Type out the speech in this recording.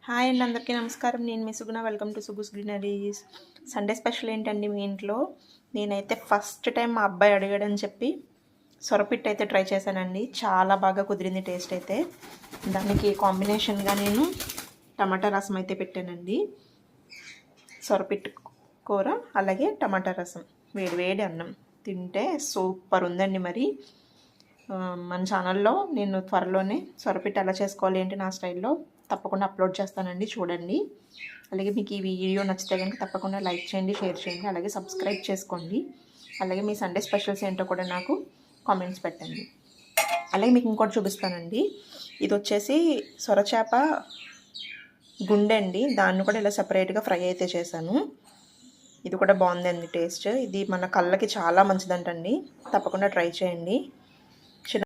Hi అండి, అందరికీ నమస్కారం. నేను మీ Suguna. Welcome to Sugus greeneries. Sunday special ఏంటండి మీ ఇంట్లో? నేనైతే ఫస్ట్ టైం మా అబ్బాయి అడిగాడని చెప్పి సొరపిట్టు అయితే ట్రై చేశానండి. చాలా బాగా కుదిరింది టేస్ట్ అయితే. దానికి కాంబినేషన్గా నేను టమాటా రసం అయితే పెట్టానండి. సొరపిట్టు కూర అలాగే టమాటా రసం, వేడి వేడి అన్నం తింటే సూపర్ ఉందండి. మరి మన ఛానల్లో నేను త్వరలోనే సొరపిట్టు ఎలా చేసుకోవాలి ఏంటి నా స్టైల్లో తప్పకుండా అప్లోడ్ చేస్తానండి, చూడండి. అలాగే మీకు ఈ వీడియో నచ్చితే కనుక తప్పకుండా లైక్ చేయండి, షేర్ చేయండి, అలాగే సబ్స్క్రైబ్ చేసుకోండి. అలాగే మీ సండే స్పెషల్స్ ఏంటో కూడా నాకు కామెంట్స్ పెట్టండి. అలాగే మీకు ఇంకోటి చూపిస్తానండి. ఇది వచ్చేసి సొరచేప గుండె అండి. దాన్ని కూడా ఇలా సపరేట్గా ఫ్రై అయితే చేశాను. ఇది కూడా బాగుందండి టేస్ట్. ఇది మన కళ్ళకి చాలా మంచిదంటండి, తప్పకుండా ట్రై చేయండి.